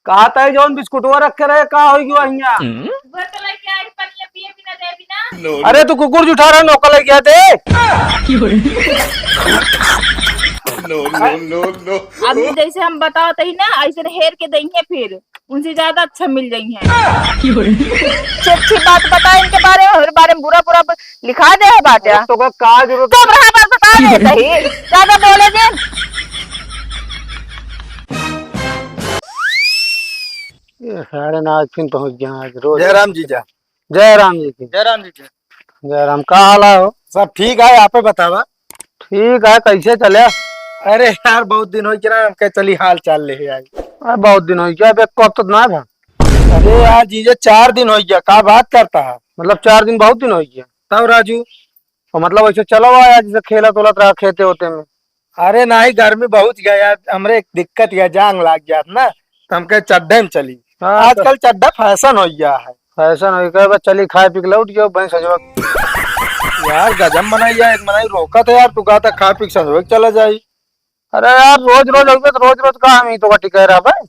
कहा था जौन बिस्कुटवा रखे रहे का होगी वहिया। घर तो लेके आई पनिया पिए बिना दे बिना। अरे तू कुकुर जुठा रहा नौकर लेके आते। नो। अभी जैसे हम बताते ही ना ऐसे हेर के देंगे फिर उनसे ज्यादा अच्छा मिल जाएंगे। अच्छी बात बता इनके बारे में, हर बारे में बुरा बुरा लिखा दे है बात यार। तो का जरूरत तो बराबर बता देता ही ज्यादा बोले जे। साढ़े नाच फिर पहुंच गया आज रोज। जयराम जीजा। जय राम जी की। जयराम जीजा। जय राम का हाल है हो? सब ठीक है, आप बतावा। ठीक है कैसे चले? अरे यार बहुत दिन हो गया, हम कह चली हाल चाल ले आज। अरे बहुत दिन हो गया, अब एक हफ्ता तो ना था। अरे यार जीजा 4 दिन हो गया, का बात करता है। मतलब 4 दिन बहुत दिन हो गया। तब राजू तो मतलब ऐसे चलो आया जैसे खेला तोलत रहा खेते होते में। अरे नहीं गर्मी बहुत गया, हमरे एक दिक्कत या जांग लग गया ना, तो हम कह चड्डे में चली। हाँ, आजकल चड्डा फैशन हो गया है। फैशन हो गया बस, चली खाए पी के लौट गया बहन सजवा। यार गजब मनाई यार, एक मनाई रोका था यार, तू कहा था खा पी के संजोग चला जाई। अरे यार रोज रोज होगा तो रोज रोज का हम ही तो कटी कह रहा भाई।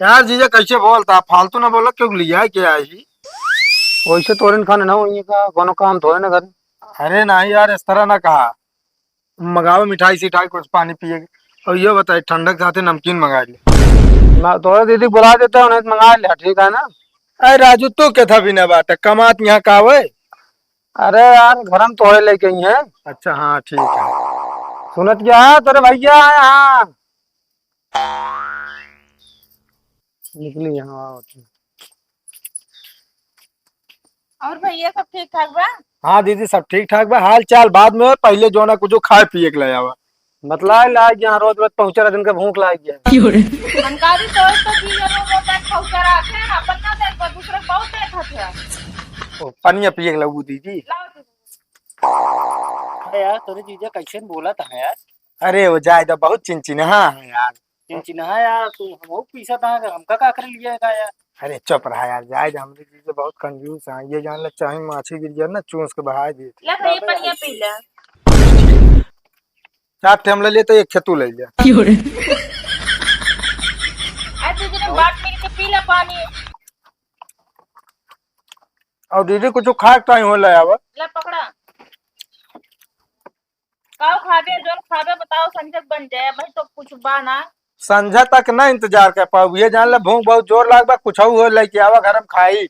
यार जीजा कैसे बोलता, फालतू ना बोला, क्यों लिया है क्या ही। वैसे तोरन खाने ना हुई का कोनो काम थोड़े ना घर। अरे नहीं यार इस तरह ना कहा, मंगाओ मिठाई सिठाई कुछ पानी पिए। और ये बताए ठंडक खाते नमकीन मंगा ले। मैं तोरे दीदी को बुला देता हूँ, नहीं तो मंगा लिया ठीक है ना। अरे राजू तू क्या था बिना बात कमात यहाँ का वे। अरे यार घर हम तोड़े लेके आई हैं। अच्छा हाँ ठीक है। सुनत क्या है तेरे भैया है हाँ। निकली यहाँ। और भैया सब ठीक ठाक बा? हाँ दीदी सब ठीक ठाक बा, हाल चाल बाद में, पहले जो ना कुछ खाए पिए के ले आवा। मतलब लाग यहाँ रोज रोज पहुंचा रहा दिन का भूख लाग गया। हनकारी तो जी जरूर वो बैठ पहुंचा रहा है ना, अपन ना देख पर दूसरे बहुत देखा था। पानी पिए के लगू दीदी। लाओ दीदी। अरे यार तेरे जीजा कैसे बोला था यार। अरे वो जाए तो बहुत चिनचिना है यार। चिन्हा यार तू हम पीसा था, हमका का कर लिया है यार। अरे चुप रहा यार, जाए हमरे चीजें बहुत कंजूस है, ये जान ले चाहे माछी गिर जाए ना चूस के बहा दे। ले भैया पनिया पी ले। 4 ठेम ले ले तो 1 खेतू ले जा। ऐसे दिन बात मिल के पी ले पानी। और दीदी कुछ खा के टाइम हो ले आवा। ले पकड़ा। काओ खाबे जोन खाबे बताओ संजय बन जाए भाई, तो कुछ बाना संझा तक ना इंतजार कर पाऊ, ये जान ले भूख बहुत जोर लाग बा, कुछ हो लेके आवा घर में खाई।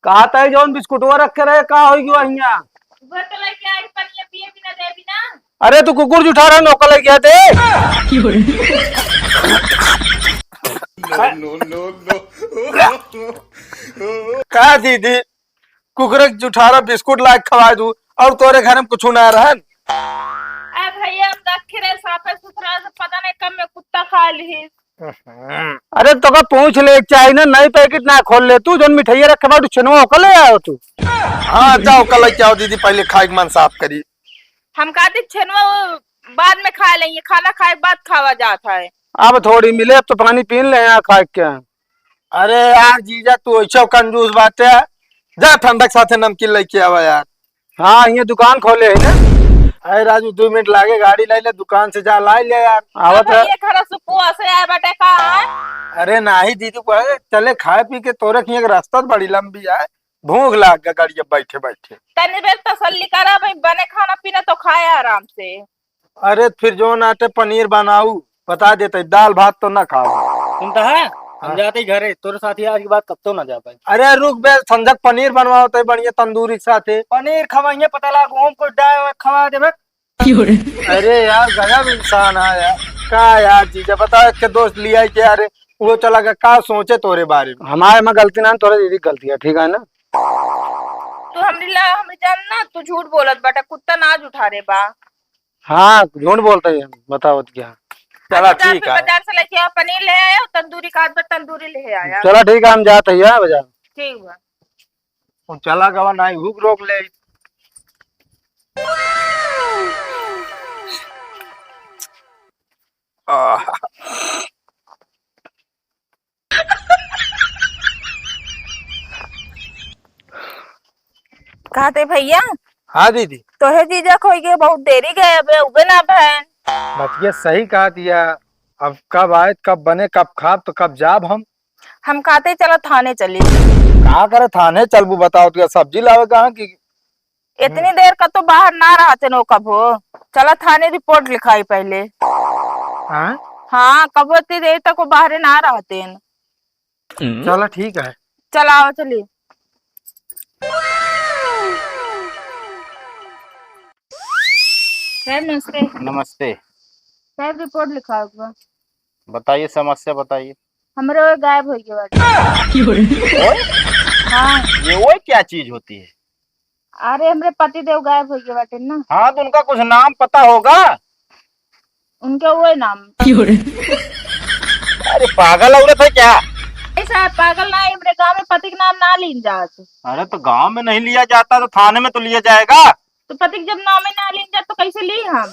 कहा था जौन बिस्कुटवा रखे रहे का होगी वहिया। घर तो लेके आई पनिया पिए बिना दे बिना। अरे तू कुकुर जुठा रहा नौकर लेके आते। का दीदी कुकरे जुठारा बिस्कुट लाके खवा दू और तोरे घर में कुछ ना रहन। ए भैया हम रखे रहे साफे सुथरा से, पता नहीं कब में कुत्ता खा ली। अरे तो का पूछ ले चाहिए ना, नई पैकेट ना खोल ले तू जौन मिठाइया रखे बाटू चनवा होकर ले आयो तू। हाँ जाओ कल क्या हो दीदी, पहले खाए के मन साफ करी। हम कहते छेनवा बाद में खा लेंगे, खाना खाए के बाद खावा जाता है। अब थोड़ी मिले अब तो पानी पीन ले यहाँ खा के। अरे यार जीजा तू ऐसा कंजूस बात है, जा ठंडक साथे नमकीन लेके आवा यार। हाँ ये दुकान खोले है ना। अरे राजू 2 मिनट लागे, गाड़ी लाई ले दुकान से, जा लाई ले यार। आवत है। ये खरा सुपुआ से आए बेटे का है। अरे नहीं दीदी को चले खाए पी के, तोरे की रास्ता बड़ी लंबी है, भूख लाग गया गाड़ी बैठे बैठे। तनी बेर तसल्ली करा भाई, बने खाना पीना तो खाए आराम से। अरे फिर जो नाटे पनीर बनाऊ बता देते, दाल भात तो ना खाओ। सुनता है हम जाते ही घरे, तोरे साथी आज की बात कब तो ना जा पाए। अरे रुक बे, संजक पनीर बनवाओ तो बढ़िया तंदूरी के साथे। पनीर खवाइए पता लगा घूम को डाय खवा दे बे। अरे यार गजब इंसान है यार। का यार जीजा बता के दोस्त लिया के यार, वो चला गया का सोचे तोरे बारे में। हमारे में गलती ना तोरे दीदी गलती है ठीक है ना। तू हमरी जान ना, तू झूठ बोलत बेटा, कुत्ता ना उठा रे बा। हाँ झूठ बोलते हैं बताओ क्या। चला ठीक है। बाजार से लेके आया पनीर ले आया, तंदूरी का तंदूरी ले आया। चलो ठीक है हम जाते हैं बाजार। ठीक बा। चला गवा नहीं भूख रोक ले। कहते भैया हाँ दीदी तो है जीजा खोई गए, बहुत देरी गए, अब उगे ना बहन। बतिया सही कहा दिया। अब कब आए, कब बने, कब खाब, तो कब जाब हम खाते ही चलो थाने चली। कहाँ करे थाने चलबू, बताओ तो सब्जी लावे कहाँ की। इतनी देर का तो बाहर ना रहते नो कब हो। चलो थाने रिपोर्ट लिखाई पहले। हाँ हाँ, कब इतनी देर तक वो बाहर ना रहते हैं। चलो ठीक है। चलो आओ चलिए। साहब नमस्ते। नमस्ते। साहब रिपोर्ट लिखाओ एक बार। बताइए समस्या बताइए। हमरे वो गायब हो गए बाटे। हाँ, ये वो क्या चीज होती है? अरे हमरे पति देव गायब हो गए बाटे ना। हाँ तो उनका कुछ नाम पता होगा। उनके वो नाम। अरे पागल औरत है क्या? ऐसा पागल ना है, हमरे गाँव में पति के नाम ना लीन जात। अरे तो गांव में नहीं लिया जाता तो थाने में तो लिया जाएगा। तो पति के जब नाम में ना लीन जात तो कैसे ली हम?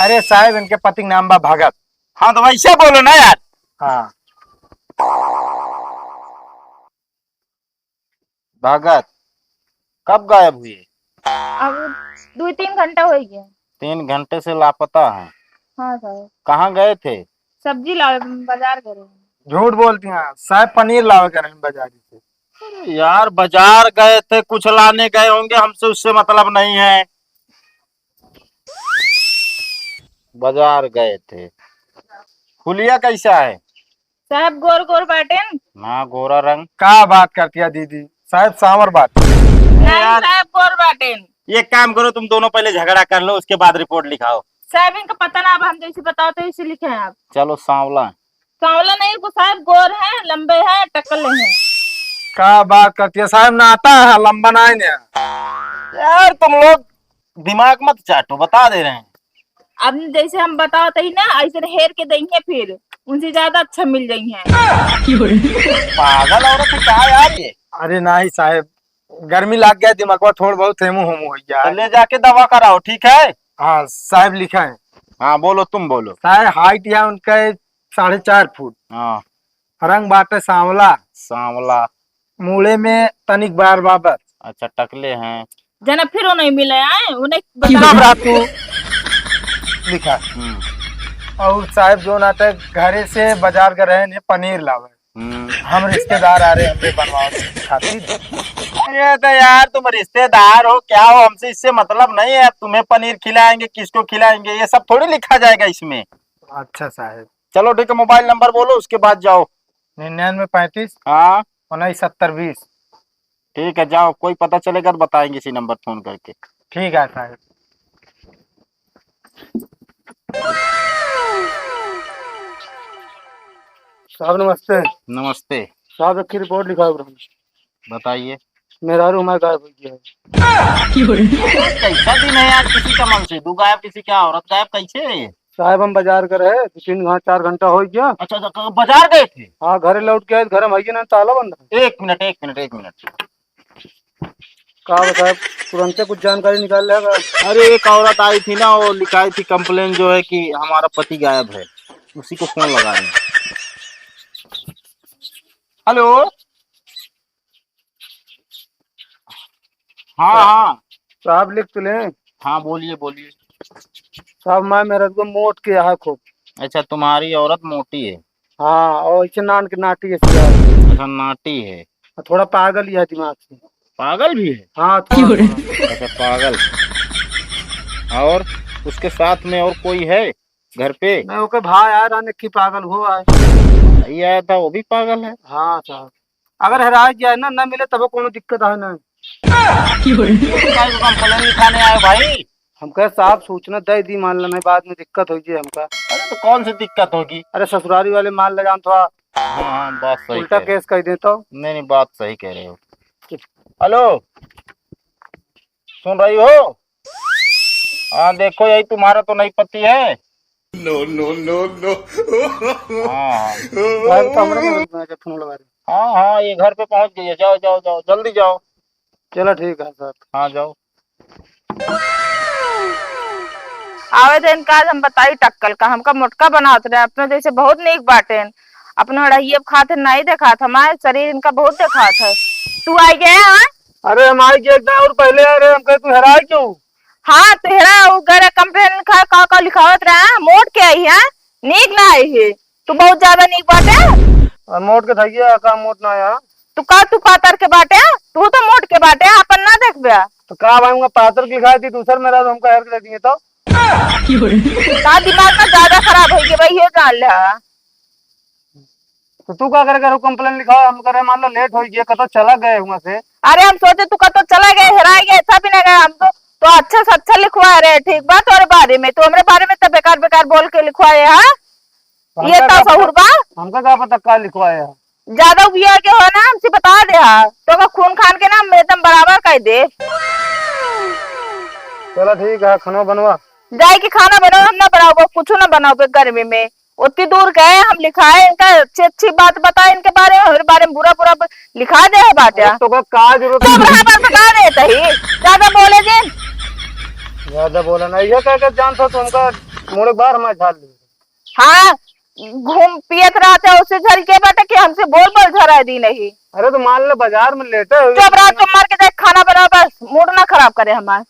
अरे साहब इनके पति का नाम बा भगत। हाँ तो वैसे बोलो ना यार। हाँ भगत कब गायब हुई? अब 2-3 घंटा हो गया। 3 घंटे से लापता है। हाँ साहब, कहाँ गए थे? सब्जी लाए बाजार करे। झूठ बोलती हैं साहब, पनीर लावे करें बाजारी से। अरे यार बाजार गए थे, कुछ लाने गए होंगे, हमसे उससे मतलब नहीं है। बाजार गए थे। हुलिया कैसा है? साहब गोर गोर बाटे न। ना गोरा रंग। क्या बात करती है दीदी, साहब सांवर बात। नहीं यार साहब गोर बाटे न। ये काम करो, तुम दोनों पहले झगड़ा कर लो, उसके बाद रिपोर्ट लिखाओ। साहब इनका पता ना, अब हम जैसे बताओ तो इसे लिखे हैं आप। चलो सांवला। सांवला नहीं को साहब, गोर है, लंबे है, टकले हैं। क्या बात करती है साहब, ना आता है लंबा ना है। यार तुम लोग दिमाग मत चाटो, बता दे रहे हैं। अब जैसे हम बताओ तो ही ना, ऐसे हेर के देंगे फिर उनसे ज्यादा अच्छा मिल जाएंगे। पागल औरत है क्या यार ये? अरे नहीं साहब, गर्मी लग गया दिमाग में, थोड़ा बहुत हेमू हेमू हो गया तो है। ले जाके दवा कराओ, ठीक है? हाँ साहब लिखा है। हाँ बोलो, तुम बोलो। साहब हाइट है उनका 4.5 फुट, हाँ रंग बाटे सांवला, सांवला। मूड़े में तनिक बार बाबर। अच्छा टकले हैं। जना फिर वो नहीं मिले हैं उन्हें कब बता। रात को लिखा। हम्म और साहब जो नाते घरे से बाजार कर रहे हैं पनीर लावे, हम रिश्तेदार आ रहे हमने बनवाओ खातिर। अरे तो यार तुम रिश्तेदार हो क्या हो, हमसे इससे मतलब नहीं है। तुम्हें पनीर खिलाएंगे, किसको खिलाएंगे, ये सब थोड़ी लिखा जाएगा इसमें। अच्छा साहब, चलो ठीक है, मोबाइल नंबर बोलो, उसके बाद जाओ। 99 35 हाँ 19 70 20। ठीक है, जाओ। कोई पता चलेगा तो बताएंगे इसी नंबर फोन करके। ठीक है साहब। साहब नमस्ते। नमस्ते। साहब एक रिपोर्ट लिखा है, बताइए। मेरा रूम है गायब हो गया है। कैसा दिन है यार, किसी का मन से दू गायब, किसी का औरत गायब, कैसे? साहब हम बाजार कर रहे 3-4 घंटा हो गया। अच्छा अच्छा, बाजार गए थे? हाँ घरे लौट के आए, घर में ना ताला बंद है। एक मिनट एक मिनट एक मिनट। कहा साहब तुरंत कुछ जानकारी निकाल लेगा। अरे एक औरत आई थी ना, वो लिखाई थी कंप्लेन जो है कि हमारा पति गायब है, उसी को फोन लगा रहे हैं। हेलो। हाँ हाँ साहब लिख तो ले। हाँ बोलिए बोलिए। साहब मैं मेरा को मोट के है खूब। अच्छा तुम्हारी औरत मोटी है? हाँ और इसे नान के नाटी है साहब। अच्छा नाटी है। थोड़ा पागल ही है दिमाग से। पागल भी है? हाँ अच्छा पागल। और उसके साथ में और कोई है घर पे? मैं ओके भाई यार आने की पागल हुआ है। भाई आया था, वो भी पागल है? हाँ साहब, अगर हरा जाए ना मिले तब कोनो दिक्कत है ना। कंप्लेन लिखाने आए भाई? हम कहे साहब सूचना दे दी, मान लेना बाद में दिक्कत हो जाए हमका। अरे तो कौन सी दिक्कत होगी? अरे ससुरारी वाले मान ले जान थोड़ा हाँ बात सही उल्टा कह रहे केस कह दे तो। हो। नहीं नहीं बात सही कह रहे हो। हेलो सुन रही हो? हाँ देखो यही तुम्हारा तो नहीं पति है। No no no no. हाँ साहब कमरे में फोन लगा रहे। हाँ हाँ ये घर पे पहुंच गई है, जाओ जाओ जाओ जल्दी जाओ। चलो ठीक है साहब। हाँ जाओ। आवेदन का हम बताई टक्कल का हमका मोटका बनाते रहे अपने जैसे बहुत नेक बाटे। अपने हड़ाइये खाते नहीं देखा था, हमारे शरीर इनका बहुत देखा था। तू आई गया? हाँ अरे हमारी एक और पहले अरे हम कहे तू हरा क्यों? हाँ तेरा वो घर कंप्लेन का लिखावत रहा मोट के आई है, नीक ना आई है। तू बहुत ज्यादा नहीं बाटे। मोट के थैया का मोट ना आया। तू पातर के बाटे, तू तो मोट के बाटे, अपन ना देख बया। तो का भाई उनका पात्र की लिखाई थी दूसर मेरा तो हमको हेर के दे दिए तो। का दिमाग का ज्यादा खराब हो गया भाई, ये जान ले। तो तू क्या करे कंप्लेन लिखा हम करे मान लो लेट हो गया कतो चला गए वहां से। अरे हम सोचे तू तो चला गया, हेरा गया, ऐसा भी नहीं गया। हम तो अच्छे से अच्छा लिखवा रहे, ठीक बात। और बारे में तो हमारे बारे में तो बेकार बेकार बोल के लिखवाए। हाँ ये तो सहूर बा, हमका क्या पता क्या लिखवाया। ज्यादा उबिया के हो ना हमसे बता दे। हाँ तो खून खान के ना एकदम बराबर कर दे। चलो ठीक है खाना बनवा जाए कि खाना बनाओ, हम ना बनाओ कुछ ना बनाओ गर्मी में। उतनी दूर गए हम, लिखाए इनका अच्छी अच्छी बात बताए इनके बारे में, हमारे बारे में बुरा बुरा लिखा दे है बाटा। तो का जरूरत तो बराबर बता देता ही, ज्यादा बोले जे ज्यादा बोला नहीं है क्या जान तो हमका मोड़े बार हमारे झाल ली। हाँ घूम पियत रहते उससे झल के बाटे कि हमसे बोल बोल झरा दी नहीं। अरे तो मान लो बाजार में लेटे जब रात को मार के जाए खाना बनाओ, बस मूड ना खराब करे हमारे।